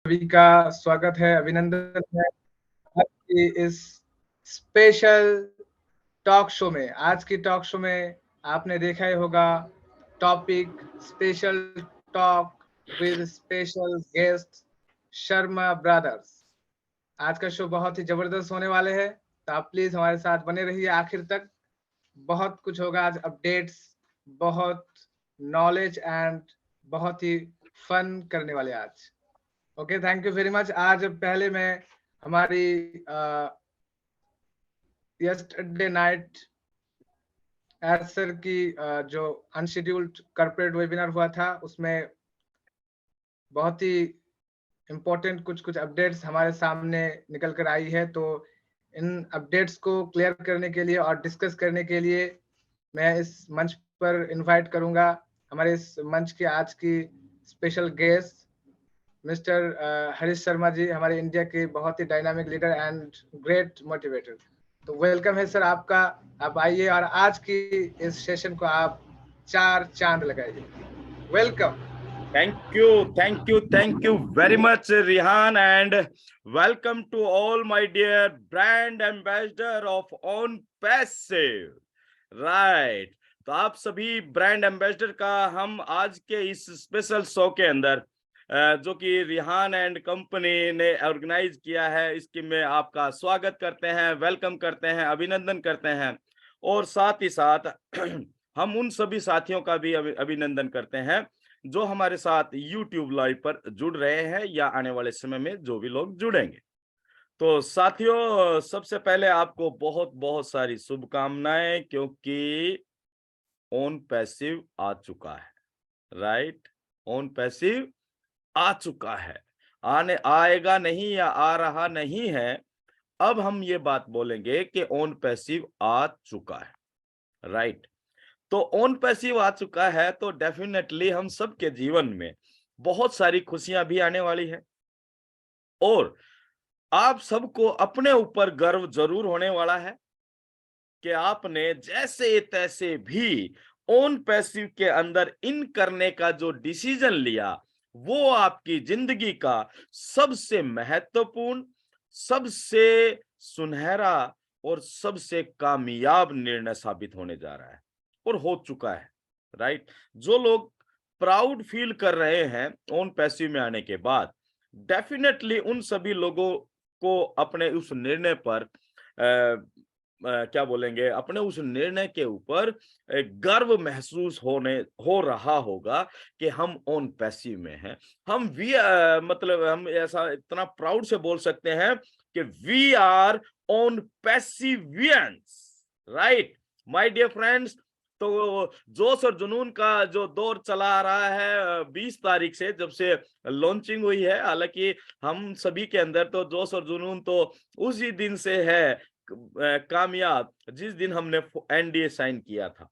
सभी का स्वागत है, अभिनंदन है आज की इस स्पेशल टॉक शो में। आज की टॉक शो में आपने देखा ही होगा topic special talk with special guest Sharma brothers. आज का शो बहुत ही जबरदस्त होने वाले हैं, तो आप प्लीज हमारे साथ बने रहिए आखिर तक। बहुत कुछ होगा आज, अपडेट्स, बहुत नॉलेज एंड बहुत ही फन करने वाले आज। Okay, thank you very much. आज पहले मैं हमारी यस्टरडे नाइट एज सर की जो अनशेड्यूल्ड कॉर्पोरेट वेबिनार हुआ था, उसमें बहुत ही इम्पोर्टेंट कुछ कुछ अपडेट्स हमारे सामने निकल कर आई है। तो इन अपडेट्स को क्लियर करने के लिए और डिस्कस करने के लिए मैं इस मंच पर इनवाइट करूंगा हमारे इस मंच की आज की special guest mister Harish Sharma ji, हमारे इंडिया के बहुत ही dynamic leader and great motivator. तो वेलकम है सर आपका। आप आइए और आज की इस सेशन को आप 4 चांद लगाइए। Welcome. Thank you very much, Rihan, and welcome to all my dear brand ambassador of On Passive. Right. तो आप सभी ब्रांड एम्बेसडर का हम आज के इस स्पेशल शो के अंदर जो कि रिहान एंड कंपनी ने ऑर्गेनाइज किया है, इसकी में आपका स्वागत करते हैं, वेलकम करते हैं, अभिनंदन करते हैं। और साथ ही साथ हम उन सभी साथियों का भी अभिनंदन करते हैं जो हमारे साथ YouTube लाइव पर जुड़ रहे हैं या आने वाले समय में जो भी लोग जुड़ेंगे। तो साथियों, सबसे पहले आपको बहुत बहुत सारी शुभकामनाएं, क्योंकि ऑन पैसिव आ चुका है। राइट, ऑन पैसिव आ चुका है, आने आएगा नहीं या आ रहा नहीं है। अब हम ये बात बोलेंगे कि ऑन पैसिव आ चुका है। राइट, तो ऑन पैसिव आ चुका है तो डेफिनेटली हम सबके जीवन में बहुत सारी खुशियां भी आने वाली है और आप सबको अपने ऊपर गर्व जरूर होने वाला है कि आपने जैसे तैसे भी ऑन पैसिव के अंदर इन करने का जो डिसीजन लिया, वो आपकी जिंदगी का सबसे महत्वपूर्ण, सबसे सुनहरा और सबसे कामयाब निर्णय साबित होने जा रहा है और हो चुका है। राइट, जो लोग प्राउड फील कर रहे हैं ऑन पैसिव में आने के बाद, डेफिनेटली उन सभी लोगों को अपने उस निर्णय पर क्या बोलेंगे, अपने उस निर्णय के ऊपर गर्व महसूस हो रहा होगा कि हम ऑन पैसिव में हैं। हम मतलब हम ऐसा इतना प्राउड से बोल सकते हैं कि वी आर ऑन पैसिवियंस। राइट माय डियर फ्रेंड्स, तो जोश और जुनून का जो दौर चला आ रहा है 20 तारीख से, जब से लॉन्चिंग हुई है। हालांकि हम सभी के अंदर तो जोश और जुनून तो उसी दिन से है कामयाब, जिस दिन हमने एनडीए साइन किया था।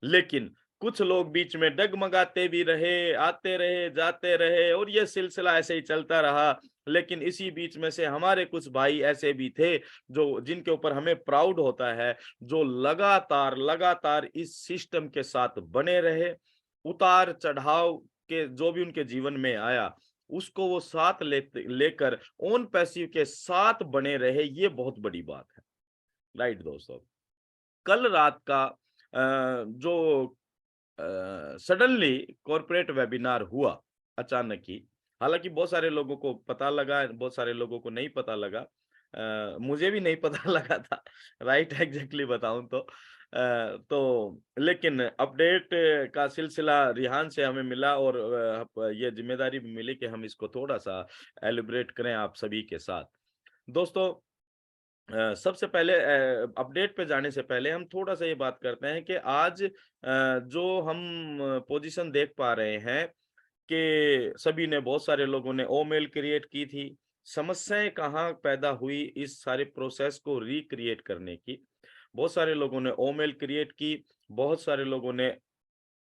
लेकिन कुछ लोग बीच में डगमगाते भी रहे, आते रहे, जाते रहे और ये सिलसिला ऐसे ही चलता रहा। लेकिन इसी बीच में से हमारे कुछ भाई ऐसे भी थे जो जिनके ऊपर हमें प्राउड होता है, जो लगातार लगातार इस सिस्टम के साथ बने रहे। उतार चढ़ाव के जो भी उनके जीवन में आया, उसको वो साथ लेकर ऑन पैसिव के साथ बने रहे। ये बहुत बड़ी बात है। राइट दोस्तों, कल रात का जो सडनली कॉर्पोरेट वेबिनार हुआ अचानक ही, हालांकि बहुत सारे लोगों को पता लगा, बहुत सारे लोगों को नहीं पता लगा। मुझे भी नहीं पता लगा था। राइट, एग्जैक्टली बताऊं तो लेकिन अपडेट का सिलसिला रिहान से हमें मिला और ये जिम्मेदारी भी मिली कि हम इसको थोड़ा सा एलिब्रेट करें आप सभी के साथ। दोस्तों, सबसे पहले अपडेट पे जाने से पहले हम थोड़ा सा ये बात करते हैं कि आज जो हम पोजीशन देख पा रहे हैं कि सभी ने, बहुत सारे लोगों ने ओमेल क्रिएट की थी। समस्याएं कहाँ पैदा हुई इस सारे प्रोसेस को रिक्रिएट करने की? बहुत सारे लोगों ने ओमेल क्रिएट की, बहुत सारे लोगों ने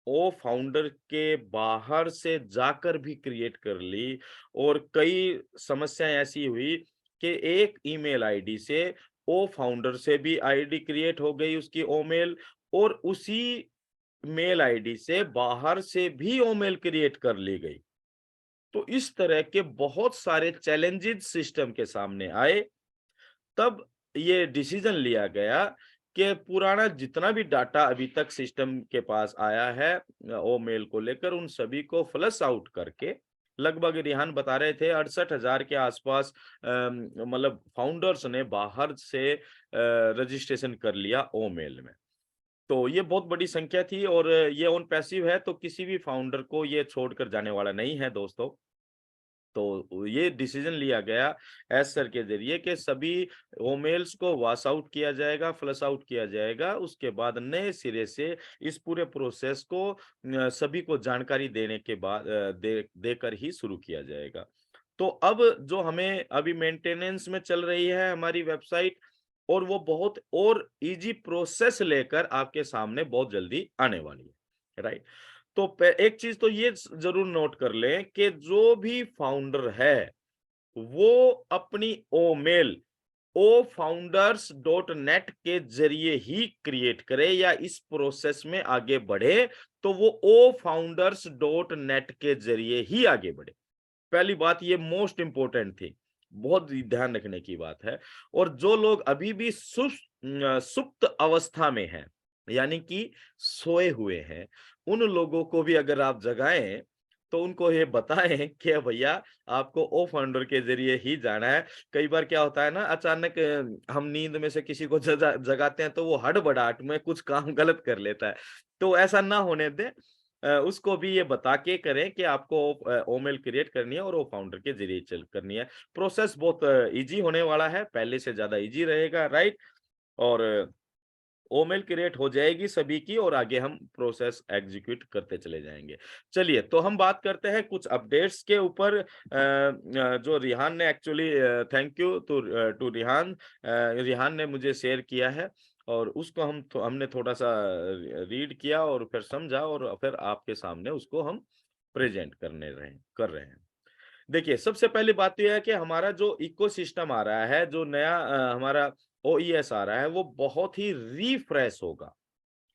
ओ फाउंडर के बाहर से जाकर भी क्रिएट कर ली। और कई समस्याएं ऐसी हुई कि एक ईमेल आईडी से ओ फाउंडर से भी आईडी क्रिएट हो गई उसकी ओमेल, और उसी मेल आईडी से बाहर से भी ओमेल क्रिएट कर ली गई। तो इस तरह के बहुत सारे चैलेंजेस सिस्टम के सामने आए, तब ये डिसीजन लिया गया कि पुराना जितना भी डाटा अभी तक सिस्टम के पास आया है ओ मेल को लेकर, उन सभी को फ्लश आउट करके, लगभग रिहान बता रहे थे 68,000 के आसपास मतलब फाउंडर्स ने बाहर से रजिस्ट्रेशन कर लिया ओ मेल में। तो ये बहुत बड़ी संख्या थी और ये ऑन पैसिव है, तो किसी भी फाउंडर को ये छोड़कर जाने वाला नहीं है दोस्तों। तो ये डिसीजन लिया गया एज सर के जरिए कि सभी ओमेल्स को वॉश आउट किया जाएगा, फ्लश आउट किया जाएगा, उसके बाद नए सिरे से इस पूरे प्रोसेस को सभी को जानकारी देने के बाद देकर ही शुरू किया जाएगा। तो अब जो हमें अभी मेंटेनेंस में चल रही है हमारी वेबसाइट, और वो बहुत और इजी प्रोसेस लेकर आपके सामने बहुत जल्दी आने वाली है, राइट। तो एक चीज तो ये जरूर नोट कर लें कि जो भी फाउंडर है वो अपनी ओमेल ofounders.net के जरिए ही क्रिएट करे या इस प्रोसेस में आगे बढ़े, तो वो ofounders.net के जरिए ही आगे बढ़े। पहली बात ये मोस्ट इंपोर्टेंट थी, बहुत ध्यान रखने की बात है। और जो लोग अभी भी सुप्त अवस्था में हैं, यानी कि सोए हुए हैं, उन लोगों को भी अगर आप जगाएं तो उनको ये बताएं कि भैया आपको ओ फाउंडर के जरिए ही जाना है। कई बार क्या होता है ना, अचानक हम नींद में से किसी को जगाते हैं तो वो हड़बड़ाहट में कुछ काम गलत कर लेता है, तो ऐसा ना होने दें। उसको भी ये बता के करें कि आपको ओमेल क्रिएट करनी है और वो फाउंडर के जरिए चल करनी है। प्रोसेस बहुत इजी होने वाला है, पहले से ज्यादा इजी रहेगा, राइट। और ओमेल क्रिएट हो जाएगी सभी की और आगे हम प्रोसेस एग्जीक्यूट करते चले जाएंगे। चलिए, तो हम बात करते हैं कुछ अपडेट्स के ऊपर जो रिहान ने actually, thank you to Rihan, Rihan ने मुझे शेयर किया है और उसको हमने थोड़ा सा रीड किया और फिर समझा और फिर आपके सामने उसको हम प्रेजेंट कर रहे हैं। देखिए, सबसे पहली बात तो यह है कि हमारा जो इकोसिस्टम आ रहा है, जो नया हमारा ओईएस आ रहा है, वो बहुत ही रिफ्रेश होगा।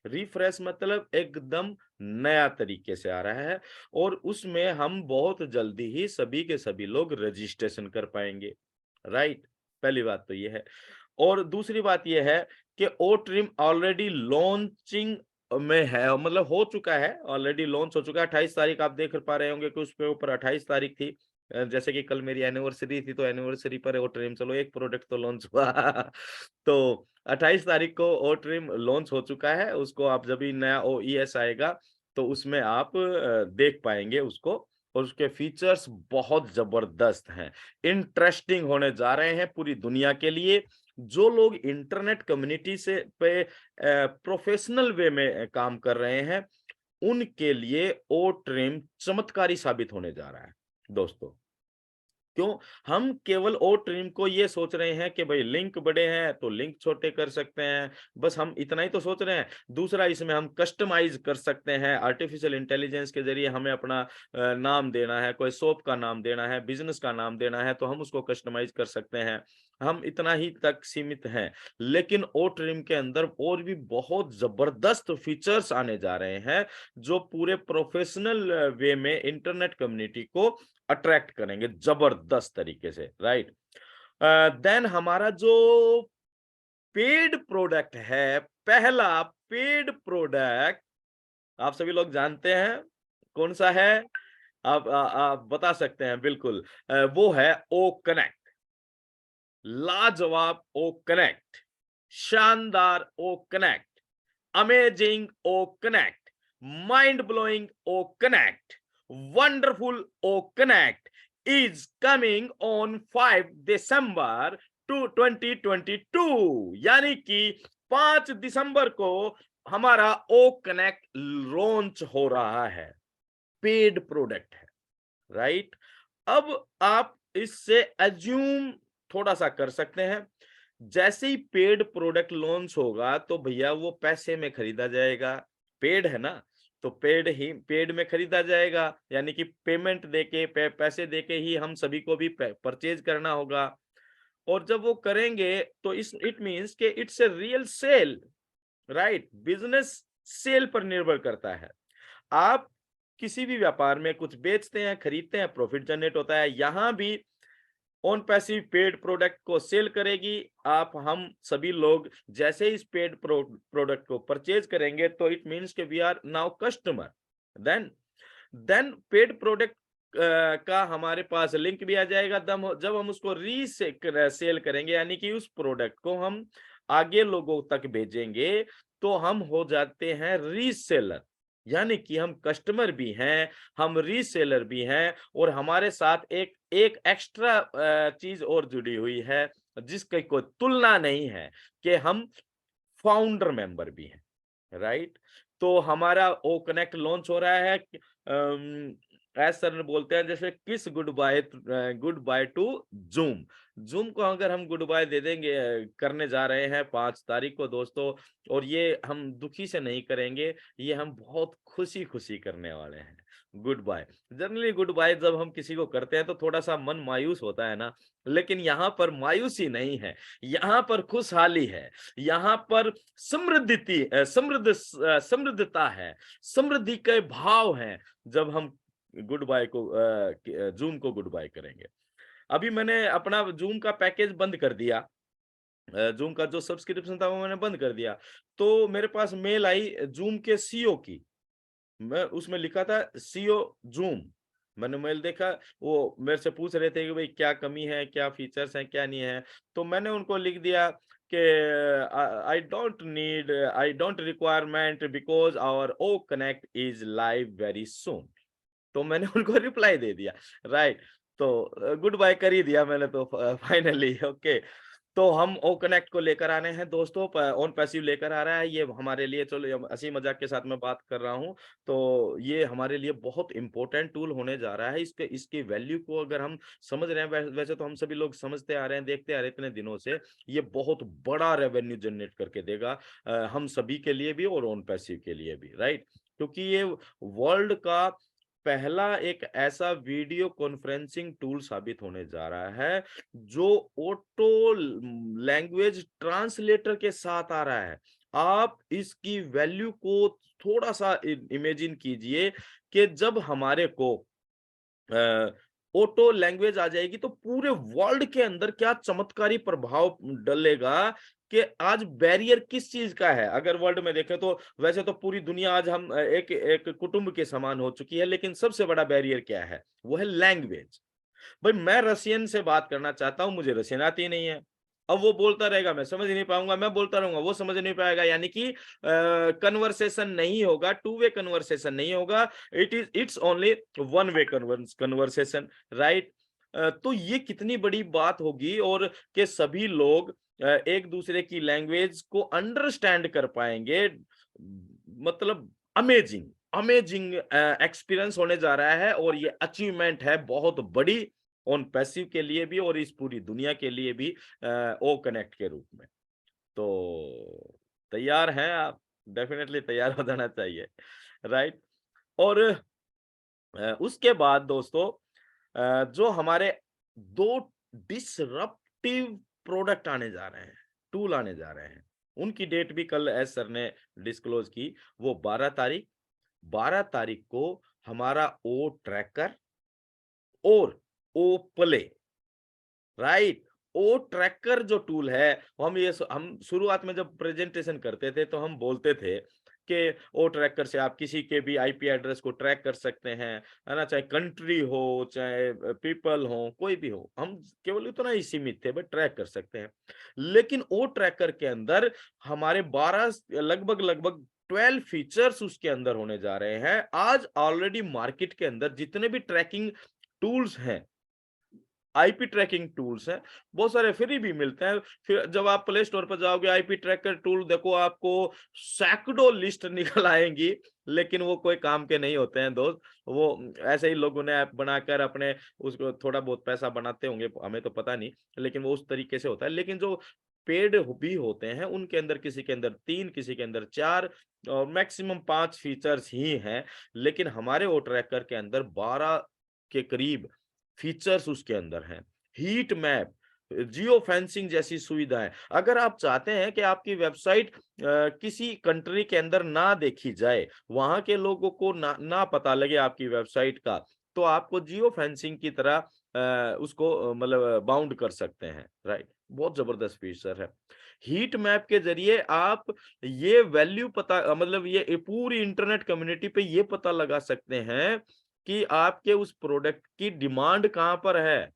रिफ्रेश मतलब एकदम नया तरीके से आ रहा है और उसमें हम बहुत जल्दी ही सभी के सभी लोग रजिस्ट्रेशन कर पाएंगे, राइट। पहली बात तो ये है। और दूसरी बात ये है कि ओ ट्रिम ऑलरेडी लॉन्चिंग में है, मतलब हो चुका है, ऑलरेडी लॉन्च हो चुका है। 28 तारीख आप देख पा रहे होंगे कि उसके ऊपर 28 तारीख थी। जैसे कि कल मेरी एनिवर्सरी थी, तो एनिवर्सरी पर ओ ट्रिम, चलो एक प्रोडक्ट तो लॉन्च हुआ तो 28 तारीख को ओ ट्रिम लॉन्च हो चुका है। उसको आप जब भी नया ओईएस आएगा तो उसमें आप देख पाएंगे उसको, और उसके फीचर्स बहुत जबरदस्त हैं, इंटरेस्टिंग होने जा रहे हैं पूरी दुनिया के लिए। जो लोग इंटरनेट कम्युनिटी से पे प्रोफेशनल वे में काम कर रहे हैं, उनके लिए ओ ट्रिम चमत्कारी साबित होने जा रहा है दोस्तों। क्यों? हम केवल ओ ट्रिम को ये सोच रहे हैं कि भाई लिंक बड़े हैं तो लिंक छोटे कर सकते हैं, बस हम इतना ही तो सोच रहे हैं। दूसरा, इसमें हम कस्टमाइज कर सकते हैं, आर्टिफिशियल इंटेलिजेंस के जरिए हमें अपना नाम देना है, कोई शॉप का नाम देना है, बिजनेस का नाम देना है, तो हम उसको कस्टमाइज कर सकते हैं। हम इतना ही तक सीमित हैं, लेकिन ओ ट्रिम के अंदर और भी बहुत जबरदस्त फीचर्स आने जा रहे हैं जो पूरे प्रोफेशनल वे में इंटरनेट कम्युनिटी को अट्रैक्ट करेंगे जबरदस्त तरीके से, राइट। देन हमारा जो पेड प्रोडक्ट है, पहला पेड प्रोडक्ट, आप सभी लोग जानते हैं कौन सा है? आप बता सकते हैं बिल्कुल। वो है ओ कनेक्ट। लाजवाब ओ कनेक्ट, शानदार O Connect, amazing O Connect, mind blowing O Connect, wonderful O Connect is coming on 5 December 2022, यानी कि 5 दिसंबर को हमारा O Connect लॉन्च हो रहा है। पेड प्रोडक्ट है, राइट। अब आप इससे एज्यूम थोड़ा सा कर सकते हैं, जैसे ही पेड प्रोडक्ट लॉन्च होगा तो भैया वो पैसे में खरीदा जाएगा। पेड है ना, तो पेड में खरीदा जाएगा, यानी कि पेमेंट देके पैसे देके ही हम सभी को भी परचेज करना होगा। और जब वो करेंगे तो इट मींस कि it's a real sale, right. Business sale पर निर्भर करता है। आप किसी भी व्यापार में कुछ बेचते हैं, खरीदते हैं, प्रॉफिट जनरेट होता है। यहाँ भी ऑन पैसिव पेड प्रोडक्ट को सेल करेगी। आप हम सभी लोग जैसे इस पेड प्रोडक्ट को परचेज करेंगे तो इट मीन्स कि we are now customer. Then paid product का हमारे पास लिंक भी आ जाएगा। जब हम उसको सेल करेंगे, यानी कि उस प्रोडक्ट को हम आगे लोगों तक भेजेंगे, तो हम हो जाते हैं रीसेलर। यानी कि हम कस्टमर भी हैं, हम रीसेलर भी हैं, और हमारे साथ एक एक एक्स्ट्रा चीज और जुड़ी हुई है जिसकी कोई तुलना नहीं है, कि हम फाउंडर मेंबर भी हैं, राइट। तो हमारा ओ कनेक्ट लॉन्च हो रहा है। एज सर बोलते हैं, जैसे किस good by two zoom. Zoom को अगर हम गुड बाय दे देंगे, करने जा रहे हैं 5 तारीख को दोस्तों, और ये हम दुखी से नहीं करेंगे, ये हम बहुत खुशी खुशी करने वाले हैं good bye. Generally good bye जब हम किसी को करते हैं तो थोड़ा सा मन मायूस होता है ना, लेकिन यहाँ पर मायूसी नहीं है, यहाँ पर खुशहाली है, यहाँ पर समृद्धता है, समृद्धि के भाव हैं जब हम गुड बाय को जूम को गुड बाय करेंगे। अभी मैंने अपना जूम का पैकेज बंद कर दिया, जूम का जो सब्सक्रिप्शन था वो मैंने बंद कर दिया। तो मेरे पास मेल आई जूम के सीईओ की, मैं उसमें लिखा था सीईओ जूम। मैंने मेल देखा, वो मेरे से पूछ रहे थे कि भाई क्या कमी है, क्या फीचर्स हैं, क्या नहीं है। तो मैंने उनको लिख दिया कि I don't requirement because our O Connect is live very soon. तो मैंने उनको रिप्लाई दे दिया, राइट। तो गुड बाय कर ही दिया मैंने तो फाइनली। ओके, तो हम ओ कनेक्ट को लेकर आने हैं दोस्तों, ऑन पैसिव लेकर आ रहा है ये हमारे लिए। चलो, ये हंसी मजाक के साथ में बात कर रहा हूँ, तो ये हमारे लिए बहुत इंपॉर्टेंट टूल होने जा रहा है। इसकी वैल्यू को अगर हम समझ रहे हैं, वैसे तो हम सभी लोग समझते आ रहे हैं, देखते आ रहे हैं इतने दिनों से, ये बहुत बड़ा रेवेन्यू जनरेट करके देगा हम सभी के लिए भी और ऑन पैसिव के लिए भी, राइट। क्योंकि ये वर्ल्ड का पहला एक ऐसा वीडियो कॉन्फ्रेंसिंग टूल साबित होने जा रहा है जो ऑटो लैंग्वेज ट्रांसलेटर के साथ आ रहा है। आप इसकी वैल्यू को थोड़ा सा इमेजिन कीजिए कि जब हमारे को ऑटो लैंग्वेज आ जाएगी तो पूरे वर्ल्ड के अंदर क्या चमत्कारी प्रभाव डलेगा, कि आज बैरियर किस चीज का है। अगर वर्ल्ड में देखें तो वैसे तो पूरी दुनिया आज हम एक एक कुटुंब के समान हो चुकी है, लेकिन सबसे बड़ा बैरियर क्या है, वो है लैंग्वेज। भाई मैं रशियन से बात करना चाहता हूं, मुझे रशियन आती नहीं है। अब वो बोलता रहेगा, मैं समझ नहीं पाऊंगा, मैं बोलता रहूंगा, वो समझ नहीं पाएगा, यानी कि कन्वर्सेशन नहीं होगा, टू वे कन्वर्सेशन नहीं होगा, it's only one way conversation, right. तो ये कितनी बड़ी बात होगी, और कि सभी लोग एक दूसरे की लैंग्वेज को अंडरस्टैंड कर पाएंगे। मतलब अमेजिंग अमेजिंग एक्सपीरियंस होने जा रहा है, और ये अचीवमेंट है बहुत बड़ी ऑन पैसिव के लिए भी और इस पूरी दुनिया के लिए भी ओ कनेक्ट के रूप में। तो तैयार हैं आप? डेफिनेटली तैयार हो जाना चाहिए, राइट। और उसके बाद दोस्तों जो हमारे 2 डिसरप्टिव प्रोडक्ट आने जा रहे हैं, टूल आने जा रहे हैं, उनकी डेट भी कल एस सर ने डिस्क्लोज की। वो 12 तारीख को हमारा ओ ट्रैकर और ओ प्ले, राइट। ओ ट्रैकर जो टूल है, हम शुरुआत में जब प्रेजेंटेशन करते थे तो हम बोलते थे कि ओ ट्रैकर से आप किसी के भी आईपी एड्रेस को ट्रैक कर सकते हैं, है ना, चाहे कंट्री हो, चाहे पीपल हो, कोई भी हो, हम केवल इतना ही सीमित थे, बट ट्रैक कर सकते हैं। लेकिन ओ ट्रैकर के अंदर हमारे 12 लगभग 12 फीचर्स उसके अंदर होने जा रहे हैं। आज ऑलरेडी मार्केट के अंदर जितने भी ट्रैकिंग टूल्स हैं, आईपी ट्रैकिंग टूल्स हैं, बहुत सारे फ्री भी मिलते हैं। फिर जब आप प्ले स्टोर पर जाओगे, आईपी ट्रैकर टूल देखो, आपको सैकड़ों लिस्ट निकल आएंगी, लेकिन वो कोई काम के नहीं होते हैं दोस्त। वो ऐसे ही लोगों ने ऐप बनाकर अपने उसको थोड़ा बहुत पैसा बनाते होंगे, हमें तो पता नहीं, लेकिन वो उस तरीके से होता है। लेकिन जो पेड भी होते हैं उनके अंदर किसी के अंदर 3, किसी के अंदर 4 और मैक्सिमम 5 फीचर्स ही हैं। लेकिन हमारे वो ट्रैकर के अंदर 12 के करीब फीचर्स उसके अंदर हैं। हीट मैप, जियो फेंसिंग जैसी सुविधाएं। अगर आप चाहते हैं कि आपकी वेबसाइट किसी कंट्री के अंदर ना देखी जाए, वहां के लोगों को ना पता लगे आपकी वेबसाइट का, तो आपको जियो फेंसिंग की तरह उसको मतलब बाउंड कर सकते हैं, राइट। बहुत जबरदस्त फीचर है। हीट मैप के जरिए आप ये वैल्यू पता मतलब ये पूरी इंटरनेट कम्युनिटी पे ये पता लगा सकते हैं कि आपके उस प्रोडक्ट की डिमांड कहाँ पर है,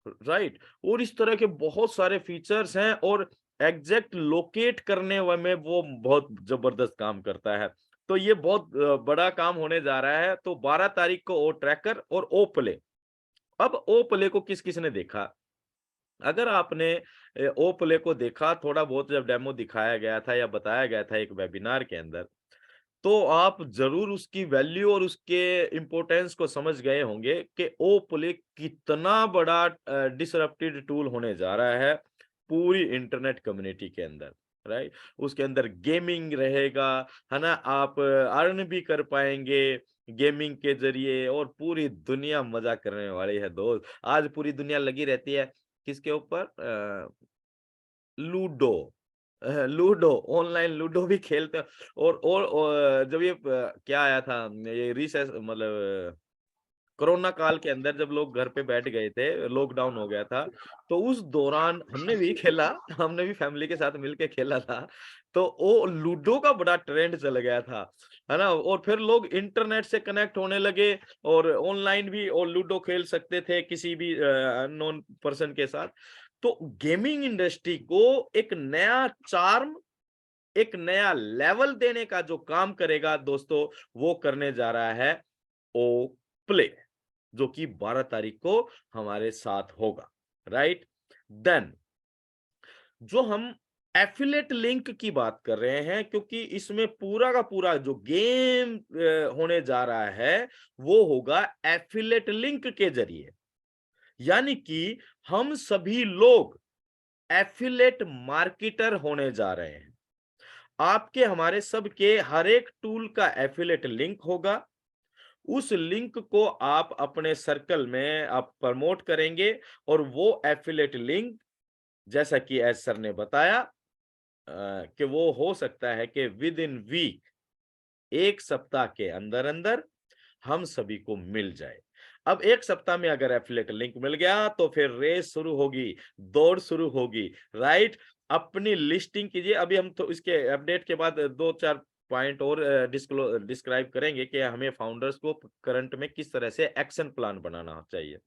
राइट। और इस तरह के बहुत सारे फीचर्स हैं, और एग्जैक्ट लोकेट करने में वो बहुत जबरदस्त काम करता है। तो ये बहुत बड़ा काम होने जा रहा है। तो 12 तारीख को ओ ट्रैकर और ओ प्ले। अब ओ प्ले को किस किसने देखा? अगर आपने ओ प्ले को देखा थोड़ा बहुत, जब डेमो दिखाया गया था या बताया गया था एक वेबिनार के अंदर, तो आप जरूर उसकी वैल्यू और उसके इम्पोर्टेंस को समझ गए होंगे कि ओ प्ले कितना बड़ा डिसरप्टेड टूल होने जा रहा है पूरी इंटरनेट कम्युनिटी के अंदर, राइट। उसके अंदर गेमिंग रहेगा, है ना, आप अर्न भी कर पाएंगे गेमिंग के जरिए, और पूरी दुनिया मजा करने वाली है दोस्त। आज पूरी दुनिया लगी रहती है किसके ऊपर? लूडो। लूडो, ऑनलाइन लूडो भी खेलते हैं। और जब ये क्या आया था, ये रिसेस मतलब कोरोना काल के अंदर जब लोग घर पे बैठ गए थे, लॉकडाउन हो गया था, तो उस दौरान हमने भी खेला, हमने भी फैमिली के साथ मिलके खेला था। तो वो लूडो का बड़ा ट्रेंड चल गया था, है ना। और फिर लोग इंटरनेट से कनेक्ट होने लगे, और ऑनलाइन भी और लूडो खेल सकते थे किसी भी अननोन पर्सन के साथ। तो गेमिंग इंडस्ट्री को एक नया चार्म, एक नया लेवल देने का जो काम करेगा दोस्तों, वो करने जा रहा है ओ प्ले, जो कि 12 तारीख को हमारे साथ होगा, राइट। देन जो हम एफिलेट लिंक की बात कर रहे हैं, क्योंकि इसमें पूरा का पूरा जो गेम होने जा रहा है वो होगा एफिलेट लिंक के जरिए। यानी कि हम सभी लोग एफिलेट मार्केटर होने जा रहे हैं। आपके हमारे सबके हर एक टूल का एफिलेट लिंक होगा। उस लिंक को आप अपने सर्कल में आप प्रमोट करेंगे, और वो एफिलेट लिंक, जैसा कि एज सर ने बताया कि वो हो सकता है कि विद इन वीक, एक सप्ताह के अंदर अंदर हम सभी को मिल जाए। अब एक सप्ताह में अगर एफिलिएट लिंक मिल गया तो फिर रेस शुरू होगी, दौड़ शुरू होगी, राइट। अपनी लिस्टिंग कीजिए। अभी हम तो इसके अपडेट के बाद 2-4 पॉइंट और डिस्क्राइब करेंगे कि हमें फाउंडर्स को करंट में किस तरह से एक्शन प्लान बनाना चाहिए,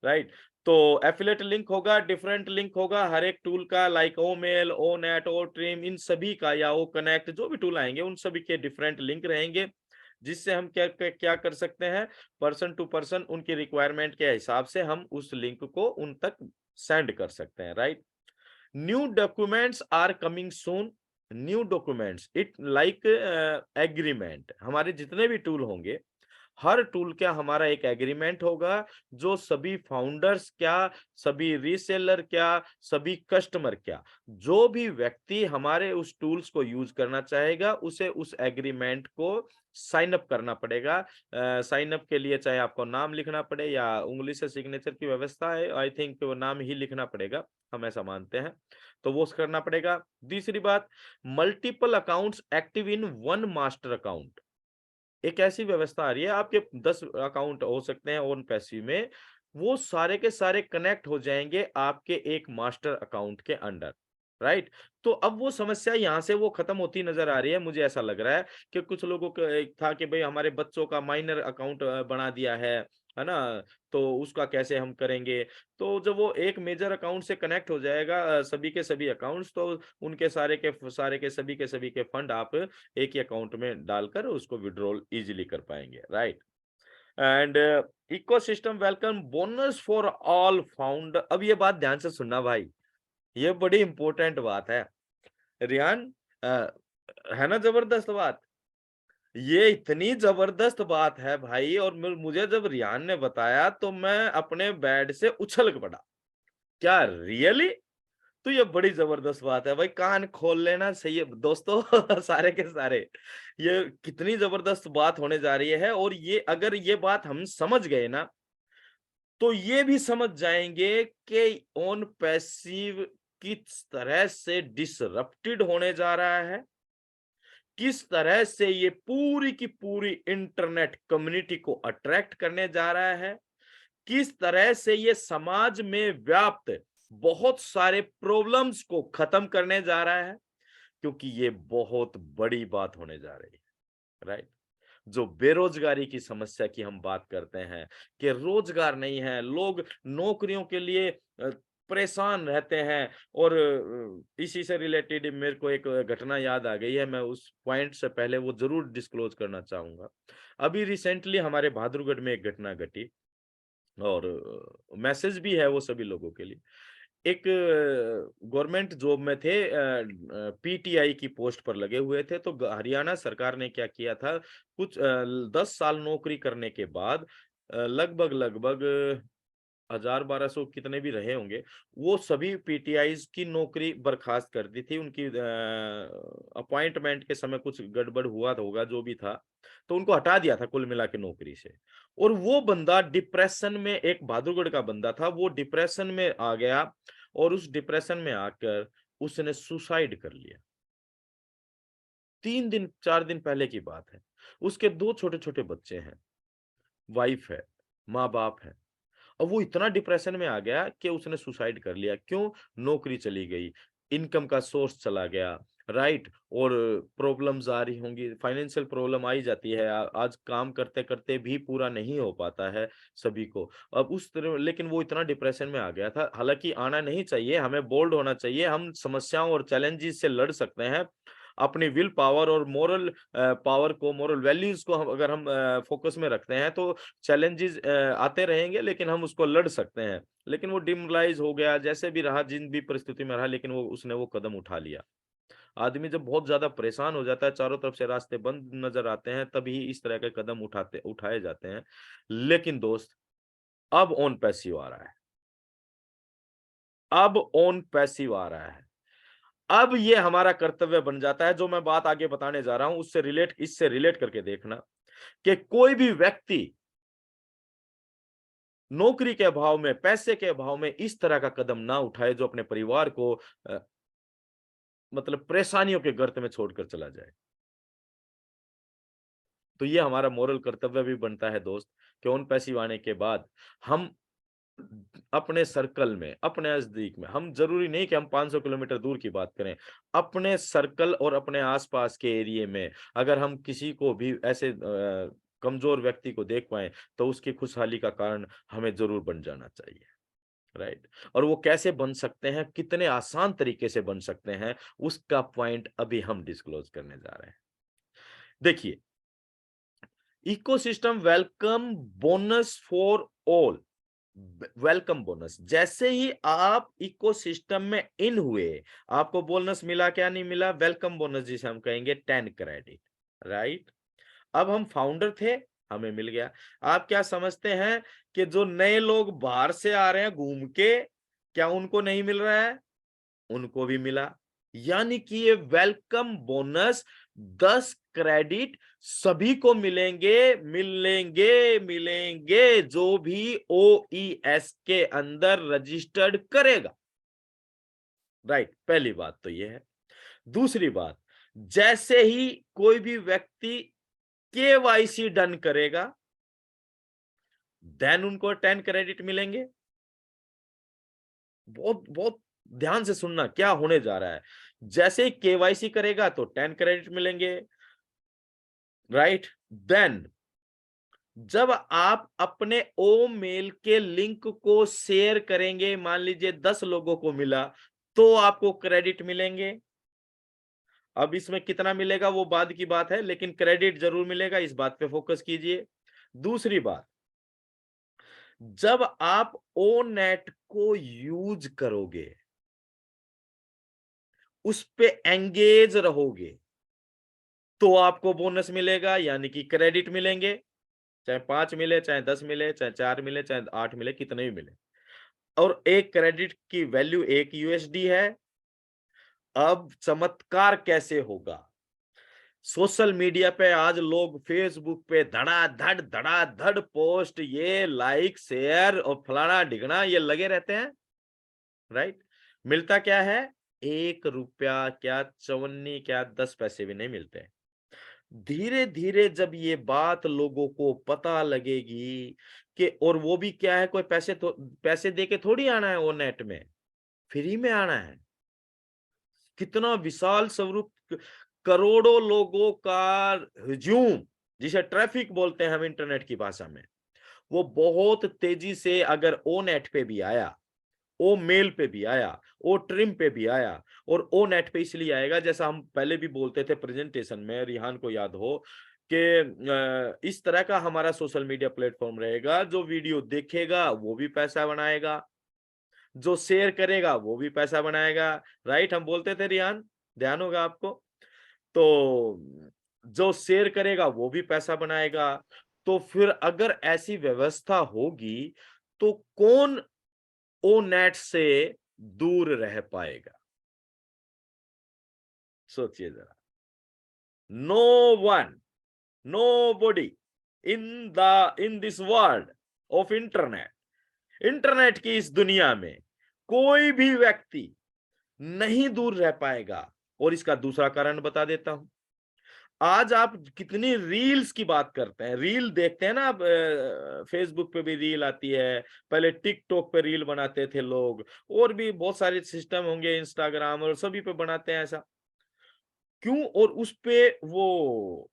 राइट। तो एफिलिएट लिंक होगा, डिफरेंट लिंक होगा हर एक टूल का, लाइक ओ मेल, ओ नेट, ओ ट्रिम, इन सभी का, या ओ कनेक्ट, जो भी टूल आएंगे उन सभी के डिफरेंट लिंक रहेंगे, जिससे हम क्या क्या कर सकते हैं, पर्सन टू पर्सन उनकी रिक्वायरमेंट के हिसाब से हम उस लिंक को उन तक सेंड कर सकते हैं, right. New documents are coming soon. New documents it like agreement, हमारे जितने भी टूल होंगे, हर टूल का हमारा एक एग्रीमेंट होगा, जो सभी फाउंडर्स क्या, सभी रीसेलर क्या, सभी कस्टमर क्या, जो भी व्यक्ति हमारे उस टूल्स को यूज करना चाहेगा, उसे उस एग्रीमेंट को साइन अप करना पड़ेगा। साइन अप के लिए चाहे आपको नाम लिखना पड़े या उंगली से सिग्नेचर की व्यवस्था है, आई थिंक वो नाम ही लिखना पड़ेगा, हम ऐसा मानते हैं, तो वो करना पड़ेगा। दूसरी बात, multiple accounts active in one master account. एक ऐसी व्यवस्था आ रही है, आपके 10 अकाउंट हो सकते हैं ओन पैसिव में, वो सारे के सारे कनेक्ट हो जाएंगे आपके एक मास्टर अकाउंट के अंडर, राइट। तो अब वो समस्या यहाँ से वो खत्म होती नजर आ रही है। मुझे ऐसा लग रहा है कि कुछ लोगों का एक था कि भाई हमारे बच्चों का माइनर अकाउंट बना दिया है ना, तो उसका कैसे हम करेंगे। तो जब वो एक मेजर अकाउंट से कनेक्ट हो जाएगा सभी के सभी अकाउंट्स, तो उनके सारे के सभी के फंड आप एक ही अकाउंट में डालकर उसको विड्रॉल इजीली कर पाएंगे, right. And ecosystem welcome bonus for all found. अब ये बात ध्यान से सुनना भाई, ये बड़ी इंपॉर्टेंट बात है रियान, अ, है ना जबरदस्त बात। ये इतनी जबरदस्त बात है भाई, और मुझे जब रियान ने बताया तो मैं अपने बेड से उछल पड़ा। क्या रियली? तो ये बड़ी जबरदस्त बात है भाई, कान खोल लेना सही है दोस्तों सारे के सारे। ये कितनी जबरदस्त बात होने जा रही है, और ये अगर ये बात हम समझ गए ना, तो ये भी समझ जाएंगे कि ऑन पैसिव किस तरह से डिसरप्टेड होने जा रहा है, किस तरह से ये पूरी की पूरी इंटरनेट कम्युनिटी को अट्रैक्ट करने जा रहा है, किस तरह से ये समाज में व्याप्त बहुत सारे प्रॉब्लम्स को खत्म करने जा रहा है, क्योंकि ये बहुत बड़ी बात होने जा रही है, राइट। जो बेरोजगारी की समस्या की हम बात करते हैं कि रोजगार नहीं है, लोग नौकरियों के लिए परेशान रहते हैं। और इसी से रिलेटेड मेरे को एक घटना याद आ गई है, मैं उस पॉइंट से पहले वो जरूर डिस्क्लोज करना चाहूंगा। अभी रिसेंटली हमारे बहादुरगढ़ में एक घटना घटी, और मैसेज भी है वो सभी लोगों के लिए। एक गवर्नमेंट जॉब में थे, पीटीआई की पोस्ट पर लगे हुए थे। तो हरियाणा सरकार ने क्या किया था, कुछ 10 साल नौकरी करने के बाद लगभग लगभग 1000-1200 कितने भी रहे होंगे, वो सभी पीटीआईज की नौकरी बर्खास्त कर दी थी। उनकी अपॉइंटमेंट के समय कुछ गड़बड़ हुआ होगा, जो भी था, तो उनको हटा दिया था कुल मिला के नौकरी से। और वो बंदा डिप्रेशन में, एक बहादुरगढ़ का बंदा था, वो डिप्रेशन में आ गया, और उस डिप्रेशन में आकर उसने सुसाइड कर लिया। 3 दिन 4 दिन पहले की बात है। उसके 2 छोटे छोटे बच्चे हैं, वाइफ है, माँ बाप है। और वो इतना डिप्रेशन में आ गया कि उसने सुसाइड कर लिया। क्यों? नौकरी चली गई, इनकम का सोर्स चला गया, राइट। और प्रॉब्लम्स आ रही होंगी, फाइनेंशियल प्रॉब्लम आ ही जाती है। आज काम करते करते भी पूरा नहीं हो पाता है सभी को। अब उस तरह, लेकिन वो इतना डिप्रेशन में आ गया था। हालांकि आना नहीं चाहिए, हमें बोल्ड होना चाहिए, हम समस्याओं और चैलेंजेस से लड़ सकते हैं। अपनी विल पावर और मोरल पावर को, मोरल वैल्यूज को अगर हम फोकस में रखते हैं, तो चैलेंजेस आते रहेंगे, लेकिन हम उसको लड़ सकते हैं। लेकिन वो डिमोरलाइज हो गया, जैसे भी रहा, जिन भी परिस्थिति में रहा, लेकिन उसने वो कदम उठा लिया। आदमी जब बहुत ज्यादा परेशान हो जाता है, चारों तरफ से रास्ते बंद नजर आते हैं, तभी इस तरह के कदम उठाए जाते हैं। लेकिन दोस्त, अब ऑन पैसिव आ रहा है, अब ऑन पैसिव आ रहा है। अब ये हमारा कर्तव्य बन जाता है, जो मैं बात आगे बताने जा रहा हूं इससे रिलेट करके देखना, कि कोई भी व्यक्ति नौकरी के अभाव में, पैसे के अभाव में इस तरह का कदम ना उठाए, जो अपने परिवार को मतलब परेशानियों के गर्त में छोड़कर चला जाए। तो ये हमारा मोरल कर्तव्य भी बनता है दोस्त, कि ऑन पैसिव आने के बाद हम अपने सर्कल में, अपने नजदीक में, हम जरूरी नहीं कि हम 500 किलोमीटर दूर की बात करें, अपने सर्कल और अपने आसपास के एरिया में अगर हम किसी को भी ऐसे कमजोर व्यक्ति को देख पाए, तो उसकी खुशहाली का कारण हमें जरूर बन जाना चाहिए, राइट। और वो कैसे बन सकते हैं, कितने आसान तरीके से बन सकते हैं, उसका पॉइंट अभी हम डिस्क्लोज करने जा रहे हैं। देखिए, ecosystem welcome bonus for all. Welcome bonus, जैसे ही आप इकोसिस्टम में इन हुए, आपको बोनस मिला, क्या नहीं मिला? वेलकम बोनस, जिसे हम कहेंगे 10 क्रेडिट, राइट। अब हम फाउंडर थे, हमें मिल गया। आप क्या समझते हैं कि जो नए लोग बाहर से आ रहे हैं घूम के, क्या उनको नहीं मिल रहा है? उनको भी मिला। यानी कि ये वेलकम बोनस 10 क्रेडिट सभी को मिलेंगे जो भी OES के अंदर रजिस्टर्ड करेगा, राइट। पहली बात तो ये है। दूसरी बात, जैसे ही कोई भी व्यक्ति KYC डन करेगा, देन उनको 10 क्रेडिट मिलेंगे। बहुत बहुत ध्यान से सुनना क्या होने जा रहा है। जैसे ही केवाईसी करेगा तो 10 क्रेडिट मिलेंगे, राइट। देन जब आप अपने ओ मेल के लिंक को शेयर करेंगे, मान लीजिए 10 लोगों को मिला, तो आपको क्रेडिट मिलेंगे। अब इसमें कितना मिलेगा वो बाद की बात है, लेकिन क्रेडिट जरूर मिलेगा, इस बात पे फोकस कीजिए। दूसरी बात, जब आप ओ नेट को यूज करोगे, उस पे एंगेज रहोगे, तो आपको बोनस मिलेगा, यानी कि क्रेडिट मिलेंगे। चाहे 5 मिले, चाहे 10 मिले, चाहे 4 मिले, चाहे 8 मिले, कितने भी मिले। और एक क्रेडिट की वैल्यू 1 USD है। अब चमत्कार कैसे होगा? सोशल मीडिया पे आज लोग फेसबुक पे धड़ाधड़ पोस्ट, ये लाइक शेयर और फलाना ढिगना ये लगे रहते हैं, राइट। मिलता क्या है? 1 रुपया क्या, चवन्नी क्या, 10 पैसे भी नहीं मिलते। धीरे धीरे जब ये बात लोगों को पता लगेगी कि, और वो भी क्या है, कोई पैसे दे के थोड़ी आना है, वो नेट में फ्री में आना है। कितना विशाल स्वरूप, करोड़ों लोगों का हजूम, जिसे ट्रैफिक बोलते हैं हम इंटरनेट की भाषा में, वो बहुत तेजी से अगर ओ नेट पे भी आया, ओ मेल पे भी आया, ओ ट्रिम पे भी आया, और ओ नेट पे इसलिए आएगा, जैसा हम पहले भी बोलते थे प्रेजेंटेशन में, रिहान को याद हो कि इस तरह का हमारा सोशल मीडिया प्लेटफॉर्म रहेगा, जो वीडियो देखेगा वो भी पैसा बनाएगा, जो शेयर करेगा वो भी पैसा बनाएगा, राइट। हम बोलते थे रिहान, ध्यान होगा आपको। तो जो शेयर करेगा वो भी पैसा बनाएगा। तो फिर अगर ऐसी व्यवस्था होगी तो कौन ओ नेट से दूर रह पाएगा? सोचिए जरा। No one, nobody in this world of internet, internet की इस दुनिया में कोई भी व्यक्ति नहीं दूर रह पाएगा। और इसका दूसरा कारण बता देता हूं। आज आप कितनी रील्स की बात करते हैं, रील देखते हैं ना आप, फेसबुक पे भी रील आती है, पहले टिकटॉक पे रील बनाते थे लोग, और भी बहुत सारे सिस्टम होंगे, इंस्टाग्राम और सभी पे बनाते हैं ऐसा। क्यों? और उस पे वो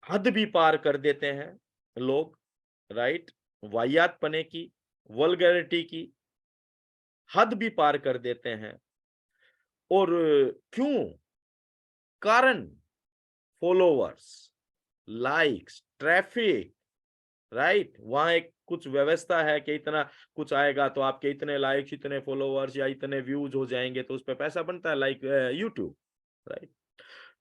हद भी पार कर देते हैं लोग, राइट। वाहियातपने की, वल्गैरिटी की हद भी पार कर देते हैं। और क्यों? कारण फॉलोवर्स, लाइक्स, ट्रैफिक, राइट। वहां एक कुछ व्यवस्था है कि इतना कुछ आएगा तो आपके इतने लाइक्स, इतने फॉलोवर्स या इतने व्यूज हो जाएंगे, तो उस पर पैसा बनता है, लाइक यूट्यूब, राइट।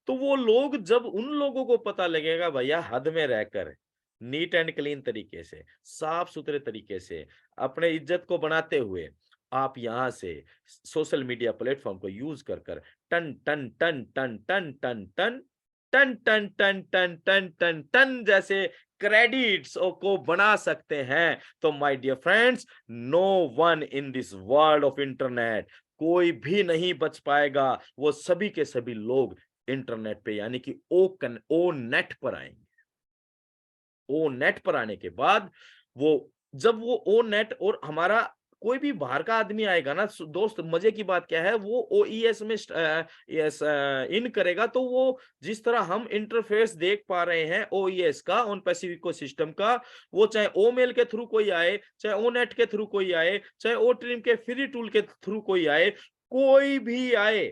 तो वो लोग, जब उन लोगों को पता लगेगा भैया हद में रहकर, नीट एंड क्लीन तरीके से, साफ सुथरे तरीके से, अपने इज्जत को बनाते हुए आप यहां से सोशल मीडिया प्लेटफॉर्म को यूज कर कर टन टन टन टन टन टन टन टन टन टन टन टन टन टन जैसे क्रेडिट्स को बना सकते हैं, तो my dear friends, no one in this world of internet, कोई भी नहीं बच पाएगा। वो सभी के सभी लोग इंटरनेट पे, यानी कि ओ नेट पर आएंगे। ओ नेट पर आने के बाद वो, जब वो ओ नेट, और हमारा कोई भी बाहर का आदमी आएगा ना दोस्त, मजे की बात क्या है, वो ओईएस में इन करेगा, तो वो जिस तरह हम इंटरफेस देख पा रहे हैं ओईएस का, ऑन पैसिफिक सिस्टम का, वो चाहे ओ मेल के थ्रू कोई आए, चाहे ओ नेट के थ्रू कोई आए, चाहे ओ ट्रिम के फ्री टूल के थ्रू कोई आए, कोई भी आए,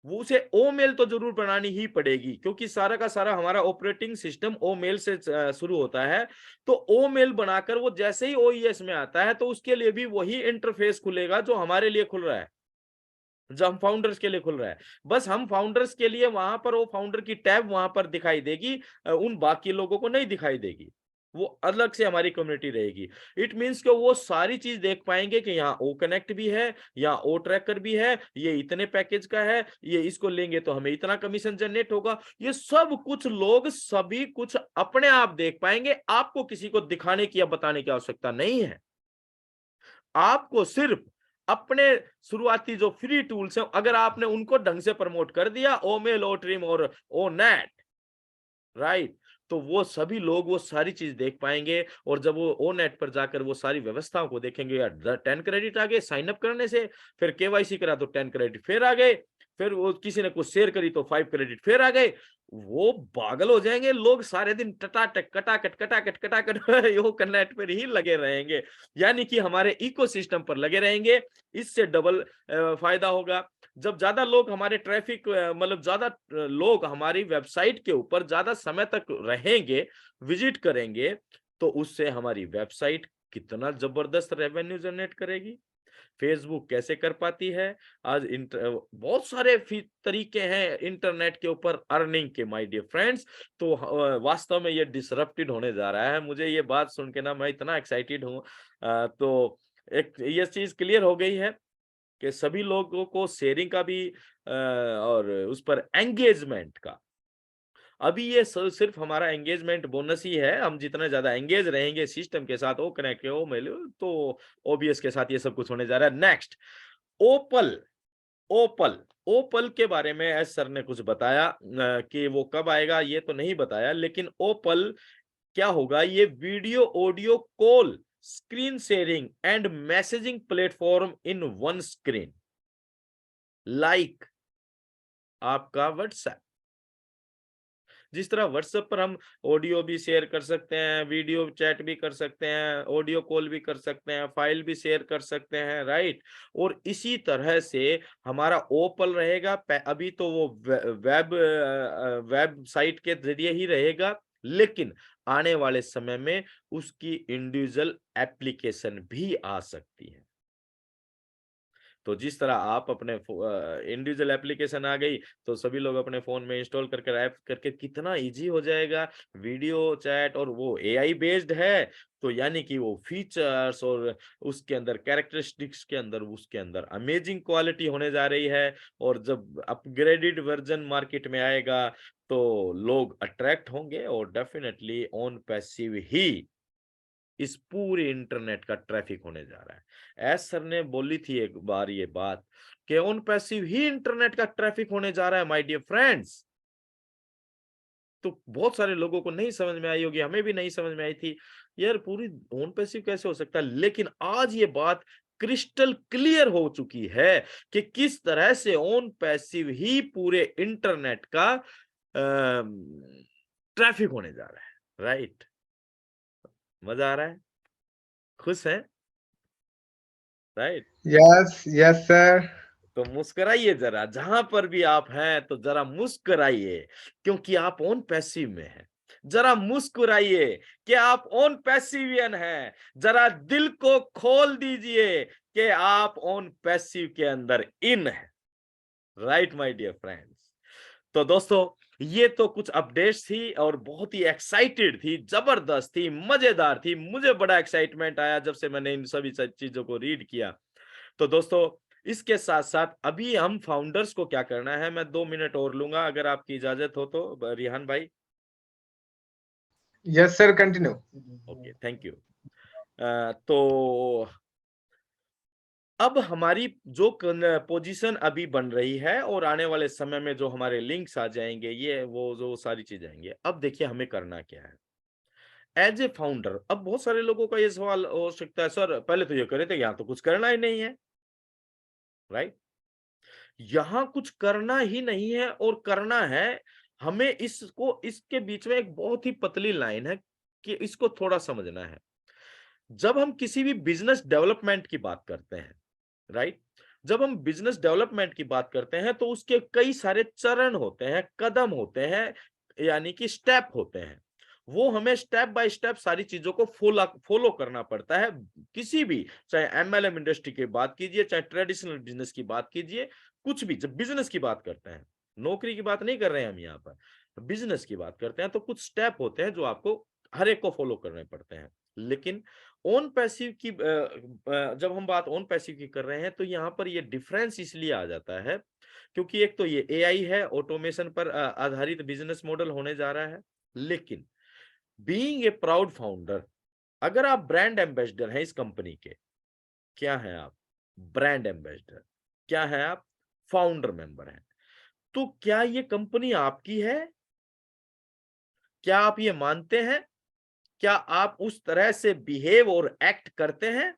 वो उसे ओ मेल तो जरूर बनानी ही पड़ेगी, क्योंकि सारा का सारा हमारा ऑपरेटिंग सिस्टम ओ मेल से शुरू होता है। तो ओ मेल बनाकर वो जैसे ही ओईएस में आता है, तो उसके लिए भी वही इंटरफेस खुलेगा जो हमारे लिए खुल रहा है, जो हम फाउंडर्स के लिए खुल रहा है। बस हम फाउंडर्स के लिए वहां पर वो फाउंडर की टैब वहां पर दिखाई देगी, उन बाकी लोगों को नहीं दिखाई देगी, वो अलग से हमारी कम्युनिटी रहेगी। इट मीन्स कि वो सारी चीज देख पाएंगे कि यहाँ ओ कनेक्ट भी है, यहाँ ओ ट्रैकर भी है, ये इतने पैकेज का है, ये इसको लेंगे तो हमें इतना कमीशन जनरेट होगा। ये सब कुछ लोग सभी कुछ अपने आप देख पाएंगे, आपको किसी को दिखाने की या बताने की आवश्यकता नहीं है। आपको सिर्फ अपने शुरुआती जो फ्री टूल्स हैं, अगर आपने उनको ढंग से प्रमोट कर दिया, ओ मेल, ओ ट्रिम और ओ नेट, राइट, तो वो सभी लोग वो सारी चीज देख पाएंगे। और जब वो ओ नेट पर जाकर वो सारी व्यवस्थाओं को देखेंगे, यार 10 क्रेडिट आ गए साइन अप करने से, फिर केवाईसी करा तो 10 क्रेडिट फिर आ गए, फिर वो किसी ने कुछ शेयर करी तो 5 क्रेडिट फिर आ गए, वो पागल हो जाएंगे लोग। सारे दिन टटाटक कटाकट कटाकट कटाकट यो कनेक्ट पर ही लगे रहेंगे, यानी कि हमारे इकोसिस्टम पर लगे रहेंगे। इससे डबल फायदा होगा। जब ज्यादा लोग हमारे ट्रैफिक, मतलब ज्यादा लोग हमारी वेबसाइट के ऊपर ज्यादा समय तक रहेंगे, विजिट करेंगे, तो उससे हमारी वेबसाइट कितना जबरदस्त रेवेन्यू जनरेट करेगी। फेसबुक कैसे कर पाती है आज, बहुत सारे तरीके हैं इंटरनेट के ऊपर अर्निंग के, माय डियर फ्रेंड्स। तो वास्तव में ये डिसरप्टेड होने जा रहा है। मुझे ये बात सुन के ना मैं इतना एक्साइटेड हूँ। तो एक ये चीज क्लियर हो गई है कि सभी लोगों को शेयरिंग का भी और उस पर एंगेजमेंट का अभी ये सिर्फ हमारा एंगेजमेंट बोनस ही है। हम जितना ज्यादा एंगेज रहेंगे सिस्टम के साथ, वो कनेक्ट हो मिले, तो ओबीएस के साथ ये सब कुछ होने जा रहा है। नेक्स्ट, ओपल। ओपल ओपल के बारे में एस सर ने कुछ बताया कि वो कब आएगा ये तो नहीं बताया, लेकिन ओपल क्या होगा, ये video audio call screen sharing and messaging platform in one screen, like आपका व्हाट्सएप। जिस तरह व्हाट्सएप पर हम ऑडियो भी शेयर कर सकते हैं, वीडियो चैट भी कर सकते हैं, ऑडियो कॉल भी कर सकते हैं, फाइल भी शेयर कर सकते हैं, राइट। और इसी तरह से हमारा ओपल रहेगा। अभी तो वो वेबसाइट के जरिए ही रहेगा, लेकिन आने वाले समय में उसकी इंडिविजुअल एप्लीकेशन भी आ सकती है। तो जिस तरह आप अपने इंडिविजुअल एप्लीकेशन आ गई, तो सभी लोग अपने फोन में इंस्टॉल करके ऐप करके, कितना इजी हो जाएगा वीडियो चैट। और वो एआई बेस्ड है, तो यानी कि वो फीचर्स और उसके अंदर कैरेक्टरिस्टिक्स के अंदर उसके अंदर अमेजिंग क्वालिटी होने जा रही है। और जब अपग्रेडेड वर्जन मार्केट में आएगा तो लोग अट्रैक्ट होंगे, और डेफिनेटली ऑन पैसिव ही इस पूरे इंटरनेट का ट्रैफिक होने जा रहा है। एस सर ने बोली थी एक बार ये बात कि ऑन पैसिव ही इंटरनेट का ट्रैफिक होने जा रहा है माय डियर फ्रेंड्स। तो बहुत सारे लोगों को नहीं समझ में आई होगी, हमें भी नहीं समझ में आई थी यार पूरी ऑन पैसिव कैसे हो सकता है। लेकिन आज ये बात क्रिस्टल क्लियर हो चुकी है कि किस तरह से ऑन पैसिव ही पूरे इंटरनेट का ट्रैफिक होने जा रहा है, राइट। मजा आ रहा है, खुश है, राइट। Yes yes sir. तो मुस्कुराइए जरा, जहां पर भी आप हैं तो जरा मुस्कुराइए, क्योंकि आप ऑन पैसिव में हैं। जरा मुस्कुराइए कि आप ऑन पैसिवियन हैं। जरा दिल को खोल दीजिए कि आप ऑन पैसिव के अंदर इन है, राइट माय डियर फ्रेंड्स। तो दोस्तों, ये तो कुछ अपडेट्स थी और बहुत ही एक्साइटेड थी, जबरदस्त थी, मजेदार थी। मुझे बड़ा एक्साइटमेंट आया जब से मैंने इन सभी चीजों को रीड किया। तो दोस्तों, इसके साथ साथ अभी हम फाउंडर्स को क्या करना है, मैं 2 मिनट और लूंगा अगर आपकी इजाजत हो तो, रिहान भाई। Yes sir, continue. Okay, thank you. तो अब हमारी जो पोजीशन अभी बन रही है और आने वाले समय में जो हमारे लिंक्स आ जाएंगे, ये वो जो सारी चीजें आएंगे, अब देखिए हमें करना क्या है एज ए फाउंडर। अब बहुत सारे लोगों का ये सवाल हो सकता है, सर पहले तो ये करे थे, यहाँ तो कुछ करना ही नहीं है, राइट। यहां कुछ करना ही नहीं है, और करना है हमें इसको। इसके बीच में एक बहुत ही पतली लाइन है कि इसको थोड़ा समझना है। जब हम किसी भी बिजनेस डेवलपमेंट की बात करते हैं, राइट, जब हम बिजनेस डेवलपमेंट की बात करते हैं तो उसके कई सारे चरण होते हैं, कदम होते हैं, यानी कि स्टेप होते हैं। वो हमें स्टेप बाय स्टेप सारी चीजों को फॉलो करना पड़ता है। किसी भी, चाहे एमएलएम इंडस्ट्री की बात कीजिए, चाहे ट्रेडिशनल बिजनेस की बात कीजिए, कुछ भी जब बिजनेस की बात करते हैं, नौकरी की बात नहीं कर रहे हैं हम यहाँ पर, बिजनेस की बात करते हैं, तो कुछ स्टेप होते हैं जो आपको हर एक को फॉलो करने पड़ते हैं। लेकिन ऑन पैसिव की जब हम बात ऑन पैसिव की कर रहे हैं, तो यहाँ पर ये डिफरेंस इसलिए आ जाता है क्योंकि एक तो ये एआई है, ऑटोमेशन पर आधारित बिजनेस मॉडल होने जा रहा है। लेकिन बीइंग ए प्राउड फाउंडर, अगर आप ब्रांड एम्बेसडर हैं इस कंपनी के, क्या है आप? Brand ambassador. क्या है आप? फाउंडर मेंबर हैं। तो क्या ये कंपनी आपकी है? क्या आप ये मानते हैं? क्या आप उस तरह से बिहेव और एक्ट करते हैं